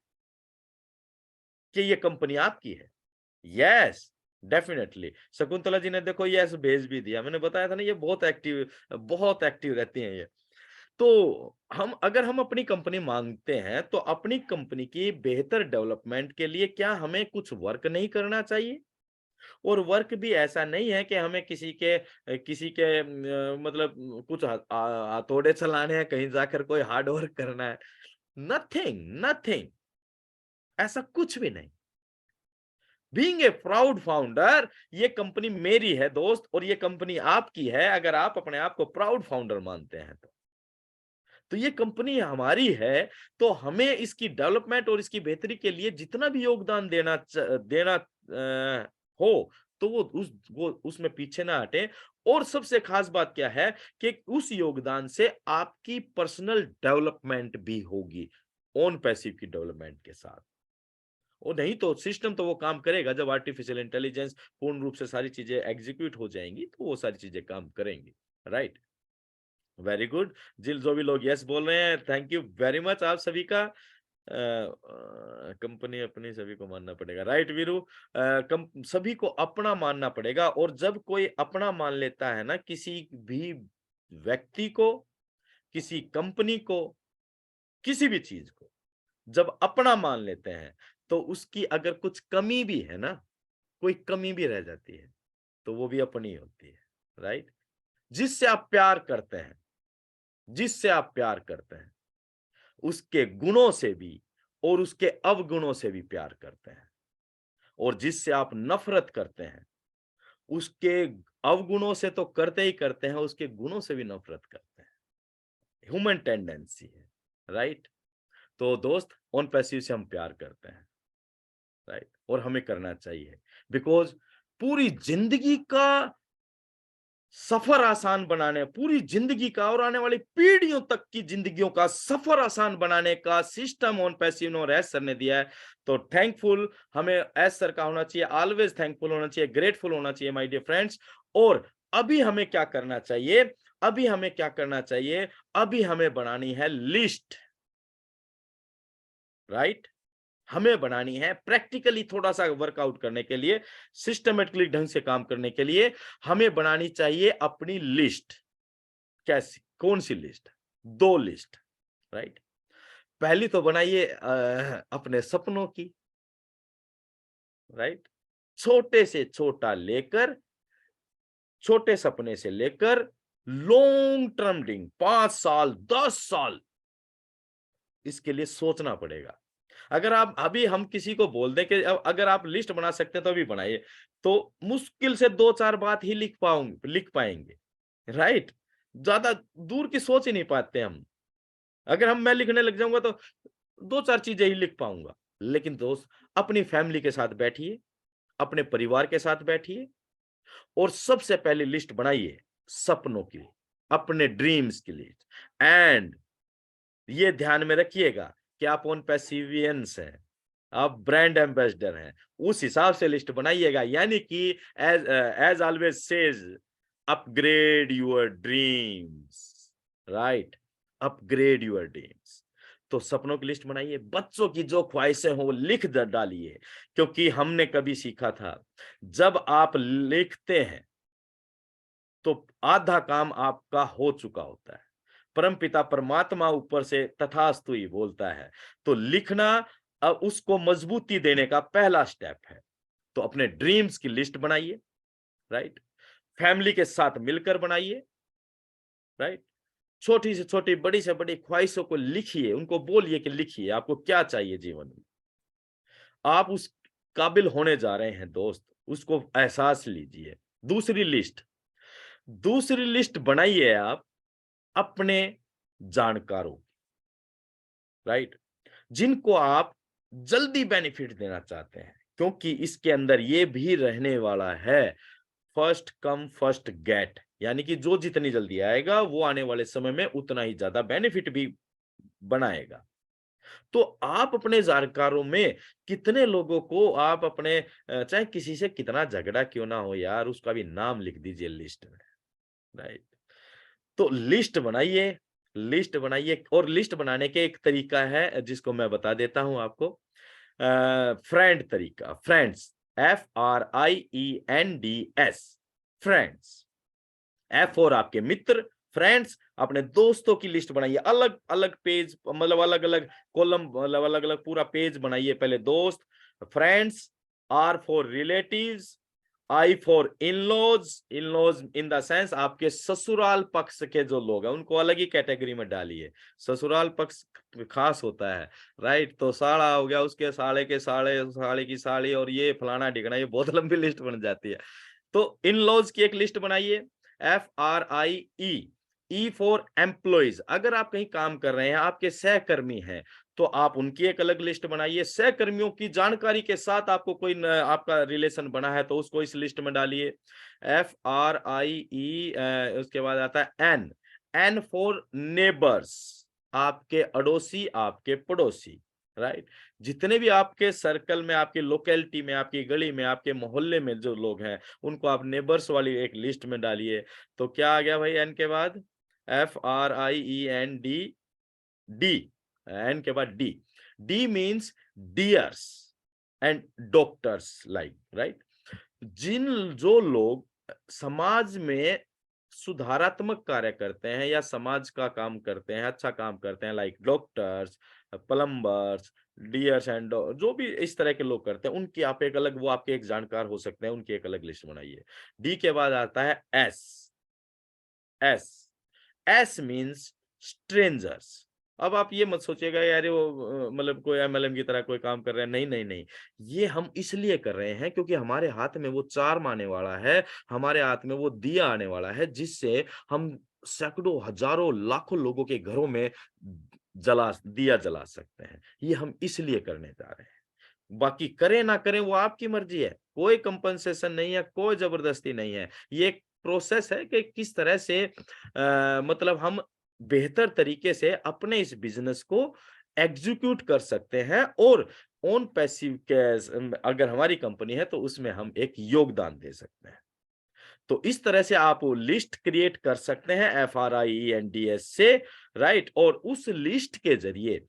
कि ये कंपनी आपकी है? Yes, definitely. शकुंतला जी ने देखो यस भेज भी दिया। मैंने बताया था ना, ये बहुत एक्टिव रहती हैं ये। तो अगर हम अपनी कंपनी मांगते हैं, तो अपनी कंपनी की बेहतर डेवलपमेंट के लिए क्या हमें कुछ वर्क नहीं करना चाहिए? और वर्क भी ऐसा नहीं है कि हमें किसी के मतलब कुछ हथौड़े चलाने हैं, कहीं जाकर कोई हार्ड वर्क करना है। नथिंग, नथिंग, ऐसा कुछ भी नहीं। बीइंग ए प्राउड फाउंडर, ये कंपनी मेरी है दोस्त, और ये कंपनी आपकी है अगर आप अपने आप को प्राउड फाउंडर मानते हैं तो ये कंपनी हमारी है। तो हमें इसकी डेवलपमेंट और इसकी बेहतरी के लिए जितना भी योगदान देना हो, तो वो उसमें पीछे ना हटे। और सबसे खास बात क्या है कि उस योगदान से आपकी पर्सनल डेवलपमेंट भी होगी, ऑन पैसिव की डेवलपमेंट के साथ। और नहीं तो सिस्टम तो वो काम करेगा जब आर्टिफिशियल इंटेलिजेंस पूर्ण रूप से सारी चीजें एग्जीक्यूट हो जाएंगी, तो वो सारी चीजें काम करेंगी। Right, very good. जिल जो भी लोग यस बोल रहे हैं, थैंक यू वेरी मच आप सभी का। कंपनी अपनी सभी को मानना पड़ेगा। राइट वीरू, सभी को अपना मानना पड़ेगा। और जब कोई अपना मान लेता है ना, किसी भी व्यक्ति को, किसी कंपनी को, किसी भी चीज को जब अपना मान लेते हैं, तो उसकी अगर कुछ कमी भी है ना, कोई कमी भी रह जाती है, तो वो भी अपनी होती है। राइट, जिससे आप प्यार करते हैं, जिससे आप प्यार करते हैं, उसके गुणों से भी और उसके अवगुणों से भी प्यार करते हैं। और जिससे आप नफरत करते हैं, उसके अवगुणों से तो करते ही करते हैं, उसके गुणों से भी नफरत करते हैं। ह्यूमन टेंडेंसी है। राइट, तो दोस्त, ऑन पैसिव से हम प्यार करते हैं। राइट, और हमें करना चाहिए, बिकॉज पूरी जिंदगी का सफर आसान बनाने, पूरी जिंदगी का और आने वाली पीढ़ियों तक की जिंदगियों का सफर आसान बनाने का सिस्टम ऑन पैसिव और एस सर ने दिया है। तो थैंकफुल हमें एस सर का होना चाहिए, ऑलवेज थैंकफुल होना चाहिए, ग्रेटफुल होना चाहिए माय डियर फ्रेंड्स। और अभी हमें क्या करना चाहिए, अभी हमें क्या करना चाहिए, अभी हमें बनानी है लिस्ट। राइट, हमें बनानी है प्रैक्टिकली, थोड़ा सा वर्कआउट करने के लिए, सिस्टमेटिकली ढंग से काम करने के लिए हमें बनानी चाहिए अपनी लिस्ट। कैसी, कौन सी लिस्ट? 2 लिस्ट। राइट, पहली तो बनाइए अपने सपनों की। राइट, छोटे से छोटा लेकर, छोटे सपने से लेकर लॉन्ग टर्म ड्रीम, 5 साल 10 साल, इसके लिए सोचना पड़ेगा। अगर आप अभी हम किसी को बोल दें कि अगर आप लिस्ट बना सकते हैं तो अभी बनाइए, तो मुश्किल से 2-4 बात ही लिख पाएंगे। राइट, ज्यादा दूर की सोच ही नहीं पाते हम। अगर मैं लिखने लग जाऊंगा तो 2-4 चीजें ही लिख पाऊंगा। लेकिन दोस्त, अपनी फैमिली के साथ बैठिए, अपने परिवार के साथ बैठिए और सबसे पहले लिस्ट बनाइए सपनों की, अपने ड्रीम्स की लिस्ट। एंड ये ध्यान में रखिएगा कि आप ऑन पैसिवियंस हैं, आप ब्रांड एम्बेसडर हैं, उस हिसाब से लिस्ट बनाइएगा। यानी कि as always says, upgrade your dreams. Right, upgrade your dreams. तो सपनों की लिस्ट बनाइए, बच्चों की जो ख्वाहिशें हो वो लिख डालिए, क्योंकि हमने कभी सीखा था, जब आप लिखते हैं तो आधा काम आपका हो चुका होता है। परमपिता परमात्मा ऊपर से तथास्तु ही बोलता है। तो लिखना उसको मजबूती देने का पहला स्टेप है। तो अपने ड्रीम्स की लिस्ट बनाइए। राइट, फैमिली के साथ मिलकर बनाइए। राइट, छोटी से छोटी, बड़ी से बड़ी ख्वाहिशों को लिखिए, उनको बोलिए कि लिखिए आपको क्या चाहिए जीवन में। आप उस काबिल होने जा रहे हैं दोस्त, उसको एहसास लीजिए। दूसरी लिस्ट, दूसरी लिस्ट बनाइए आप अपने जानकारों। राइट, जिनको आप जल्दी बेनिफिट देना चाहते हैं, क्योंकि इसके अंदर ये भी रहने वाला है फर्स्ट कम फर्स्ट गेट, यानी कि जो जितनी जल्दी आएगा वो आने वाले समय में उतना ही ज्यादा बेनिफिट भी बनाएगा। तो आप अपने जानकारों में कितने लोगों को आप अपने चाहे किसी से कितना झगड़ा क्यों ना हो यार, उसका भी नाम लिख दीजिए लिस्ट में। राइट, तो लिस्ट बनाइए, लिस्ट बनाइए। और लिस्ट बनाने के एक तरीका है जिसको मैं बता देता हूं आपको, फ्रेंड तरीका, फ्रेंड्स, FRIENDS, फ्रेंड्स। F और आपके मित्र, फ्रेंड्स, अपने दोस्तों की लिस्ट बनाइए, अलग अलग पेज, मतलब अलग अलग कॉलम, मतलब अलग अलग पूरा पेज बनाइए। पहले दोस्त, friends, R for relatives, I for in-laws, in-laws in the sense आपके ससुराल पक्ष के जो लोग हैं उनको अलग ही कैटेगरी में डालिए। ससुराल पक्ष खास होता है। राइट, तो साड़ा हो गया, उसके साड़े के साड़े, साड़े की साड़ी, और ये फलाना ढिकना, ये बहुत लंबी लिस्ट बन जाती है। तो इन-लॉज की एक लिस्ट बनाइए, FRIE, E फॉर एम्प्लॉइज, अगर आप कहीं काम कर रहे हैं, आपके सहकर्मी हैं, तो आप उनकी एक अलग लिस्ट बनाइए। सहकर्मियों की जानकारी के साथ आपको कोई आपका रिलेशन बना है तो उसको इस लिस्ट में डालिए। FRIE, उसके बाद आता है N फॉर नेबर्स, आपके अड़ोसी, आपके पड़ोसी, राइट। जितने भी आपके सर्कल में, आपकी लोकेलिटी में, आपकी गली में, आपके मोहल्ले में जो लोग हैं, उनको आप नेबर्स वाली एक लिस्ट में डालिए। तो क्या आ गया भाई एन के बाद? FRIEND, डी, एन के बाद D. D means dears and doctors, like, right. जो लोग समाज में सुधारात्मक कार्य करते हैं या समाज का काम करते हैं, अच्छा काम करते हैं, like doctors, plumbers, dears and जो भी इस तरह के लोग करते हैं, उनकी आप एक अलग, वो आपके एक जानकार हो सकते हैं, उनकी एक अलग लिस्ट बनाइए। डी के बाद आता है एस। S means strangers. अब आप ये मत सोचिएगा यार वो मतलब कोई MLM की तरह कोई काम कर रहे हैं, नहीं नहीं नहीं, ये हम इसलिए कर रहे हैं क्योंकि हमारे हाथ में वो चार्म आने वाला है, हमारे हाथ में वो दिया आने वाला है, जिससे हम सैकड़ों, हजारों, लाखों लोगों के घरों में दिया जला सकते हैं। ये हम इसलिए करने जा रहे हैं। बाकी करें ना करें वो आपकी मर्जी है, कोई कंपनसेशन नहीं है, कोई जबरदस्ती नहीं है। ये एक प्रोसेस है कि किस तरह से मतलब हम बेहतर तरीके से अपने इस बिजनेस को एग्जीक्यूट कर सकते हैं, और ऑन पैसिव के अगर हमारी कंपनी है तो उसमें हम एक योगदान दे सकते हैं। तो इस तरह से आप लिस्ट क्रिएट कर सकते हैं FRIENDS से, राइट। और उस लिस्ट के जरिए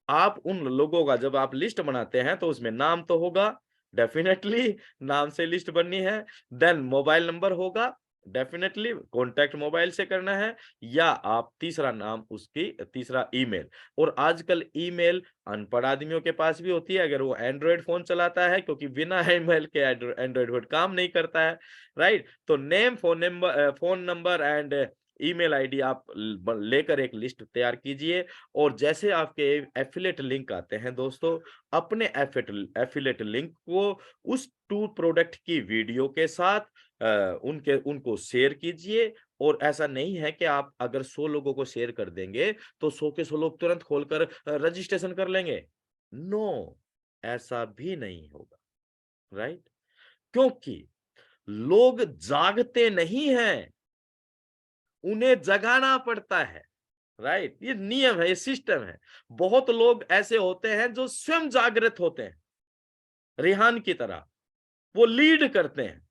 आप उन लोगों का, जब आप लिस्ट बनाते हैं तो उसमें नाम तो होगा, डेफिनेटली नाम से लिस्ट बननी है। देन मोबाइल नंबर होगा, डेफिनेटली कॉन्टैक्ट मोबाइल से करना है, या आप तीसरा नाम उसकी, तीसरा ईमेल। और आजकल ईमेल अनपढ़ आदमियों के पास भी होती है, अगर वो एंड्रॉयड फोन चलाता है, क्योंकि बिना ईमेल के एंड्रॉयड फोन काम नहीं करता है, राइट। तो name, phone number and email ID आप लेकर एक लिस्ट तैयार कीजिए। और जैसे आपके एफिलिएट लिंक आते हैं दोस्तों, अपने एफिलिएट लिंक को उस टू प्रोडक्ट की वीडियो के साथ उनको शेयर कीजिए। और ऐसा नहीं है कि आप अगर 100 लोगों को शेयर कर देंगे तो 100 के 100 लोग तुरंत खोलकर रजिस्ट्रेशन कर लेंगे। नो, ऐसा भी नहीं होगा, राइट। क्योंकि लोग जागते नहीं हैं, उन्हें जगाना पड़ता है, राइट। ये नियम है, ये सिस्टम है। बहुत लोग ऐसे होते हैं जो स्वयं जागृत होते हैं, रिहान की तरह, वो लीड करते हैं।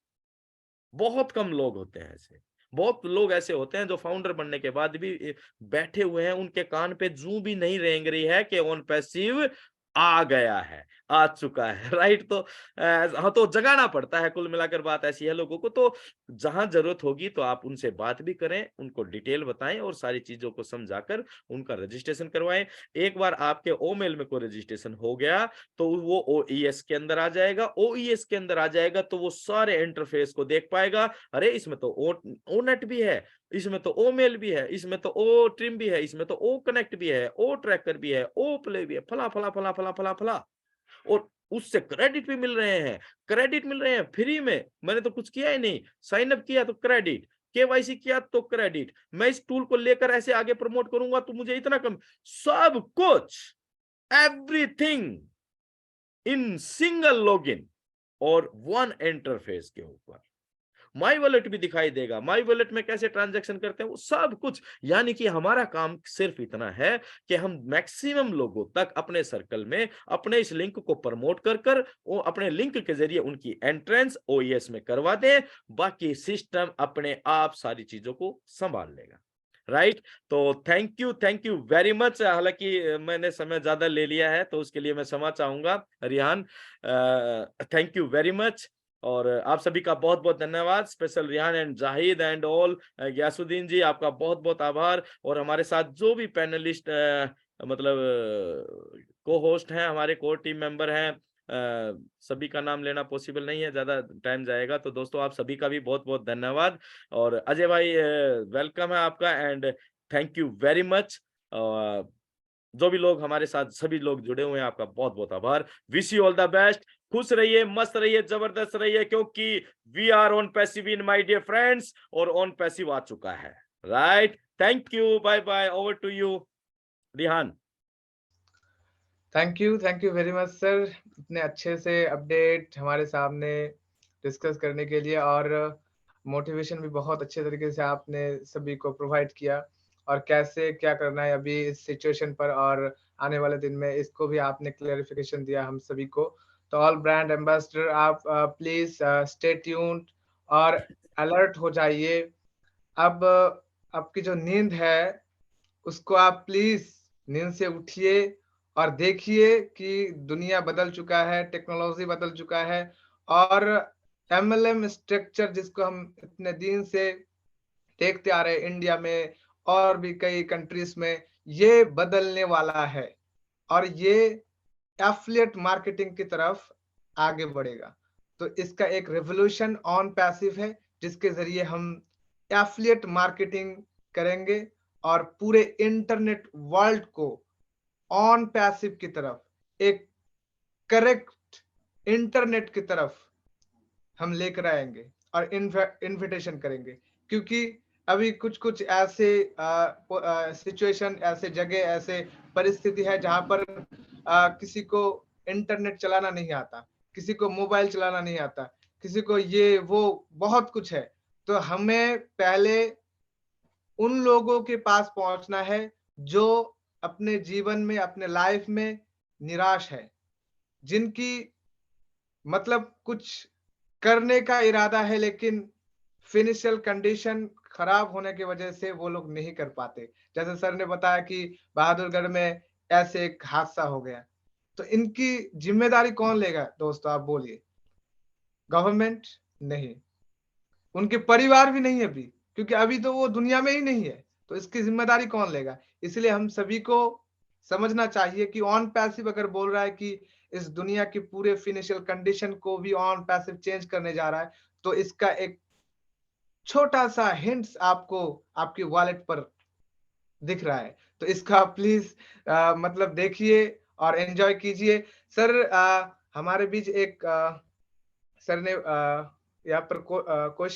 बहुत कम लोग होते हैं ऐसे। बहुत लोग ऐसे होते हैं जो फाउंडर बनने के बाद भी बैठे हुए हैं, उनके कान पे जू भी नहीं रेंग रही है कि ऑन पैसिव आ गया है, आ चुका है, राइट। तो हाँ, तो जगाना पड़ता है। कुल मिलाकर बात ऐसी है लोगों को। तो जहां जरूरत होगी तो आप उनसे बात भी करें, उनको डिटेल बताएं और सारी चीजों को समझाकर उनका रजिस्ट्रेशन करवाएं। एक बार आपके ओमेल में कोई रजिस्ट्रेशन हो गया तो वो OES के अंदर आ जाएगा। OES के अंदर आ जाएगा तो वो सारे इंटरफेस को देख पाएगा। अरे इसमें तो ओ नेट भी है, इसमें तो ओ मेल भी है, इसमें तो ओ ट्रिम भी है, इसमें तो ओ कनेक्ट भी है, ओ ट्रैकर भी है, ओ प्ले भी है, फला फला फला फला फला फला। और उससे क्रेडिट भी मिल रहे हैं, क्रेडिट मिल रहे हैं फ्री में। मैंने तो कुछ किया ही नहीं, साइन अप किया तो क्रेडिट, KYC किया तो क्रेडिट। मैं इस टूल को लेकर ऐसे आगे प्रमोट करूंगा तो मुझे इतना कम, सब कुछ, एवरीथिंग इन सिंगल लॉगिन और वन इंटरफेस के ऊपर। माई वॉलेट भी दिखाई देगा, माई वॉलेट में कैसे ट्रांजैक्शन करते हैं वो सब कुछ। यानी कि हमारा काम सिर्फ इतना है कि हम मैक्सिमम लोगों तक अपने सर्कल में अपने इस लिंक को प्रमोट कर वो अपने लिंक के जरिए उनकी एंट्रेंस OES में करवा दें। बाकी सिस्टम अपने आप सारी चीजों को संभाल लेगा, राइट। तो थैंक यू वेरी मच। हालांकि मैंने समय ज्यादा ले लिया है तो उसके लिए मैं क्षमा चाहूंगा Rihan. Thank you very much. और आप सभी का बहुत बहुत धन्यवाद, special Rihan and Zahid and all, Ghiyasuddin ji आपका बहुत बहुत आभार। और हमारे साथ जो भी पैनलिस्ट मतलब को होस्ट हैं, हमारे कोर टीम मेंबर हैं, सभी का नाम लेना पॉसिबल नहीं है, ज्यादा टाइम जाएगा। तो दोस्तों आप सभी का भी बहुत बहुत धन्यवाद। और अजय भाई वेलकम है आपका, and thank you very much. जो भी लोग हमारे साथ, सभी लोग जुड़े हुए हैं, आपका बहुत बहुत आभार। Wish you all the best. खुश रहिए, मस्त रहिए, जबरदस्त रहिए, क्योंकि we are on passive in my dear friends, और ऑन पैसिव आ चुका है, right. Thank you, bye bye, over to you Rihan. Thank you very much sir, इतने अच्छे से अपडेट हमारे सामने डिस्कस करने के लिए, और मोटिवेशन भी बहुत अच्छे तरीके से आपने सभी को प्रोवाइड किया, और कैसे क्या करना है अभी इस सिचुएशन पर और आने वाले दिन में, इसको भी आपने क्लेरिफिकेशन दिया हम सभी को। तो ऑल ब्रांड एम्बेसडर, आप प्लीज स्टे ट्यून्ड और अलर्ट हो जाइए। अब आपकी जो नींद है उसको आप प्लीज नींद से उठिए और देखिए कि दुनिया बदल चुका है, टेक्नोलॉजी बदल चुका है, और एमएलएम स्ट्रक्चर जिसको हम इतने दिन से देखते आ रहे हैं इंडिया में और भी कई कंट्रीज में, ये बदलने वाला है, और ये एफिलिएट मार्केटिंग की तरफ आगे बढ़ेगा। तो इसका एक रेवोल्यूशन ऑन पैसिव है, जिसके जरिए हम एफिलिएट मार्केटिंग करेंगे और पूरे इंटरनेट वर्ल्ड को ऑन पैसिव की तरफ, एक करेक्ट इंटरनेट की तरफ हम लेकर आएंगे और इन्विटेशन करेंगे। क्योंकि अभी कुछ ऐसे सिचुएशन, ऐसे जगह, ऐसे परिस्थिति है जहां पर किसी को इंटरनेट चलाना नहीं आता, किसी को मोबाइल चलाना नहीं आता, किसी को ये वो बहुत कुछ है। तो हमें पहले उन लोगों के पास पहुंचना है जो अपने जीवन में, अपने लाइफ में निराश है, जिनकी मतलब कुछ करने का इरादा है, लेकिन फाइनेंशियल कंडीशन खराब होने की वजह से वो लोग नहीं कर पाते। जैसे सर ने बताया कि बहादुरगढ़ में ऐसे एक हादसा हो गया, तो इनकी जिम्मेदारी कौन लेगा दोस्तों, आप बोलिए? गवर्नमेंट नहीं, उनके परिवार भी नहीं है अभी, क्योंकि अभी तो वो दुनिया में ही नहीं है। तो इसकी जिम्मेदारी कौन लेगा? इसलिए हम सभी को समझना चाहिए कि ऑन पैसिव अगर बोल रहा है कि इस दुनिया की पूरे फाइनेंशियल कंडीशन को भी ऑन पैसिव चेंज करने जा रहा है, तो इसका एक छोटा सा हिंट्स आपको आपकी वॉलेट पर दिख रहा है। तो इसका प्लीज मतलब देखिए और एंजॉय कीजिए। सर हमारे बीच एक सर ने यहाँ पर क्वेश्चन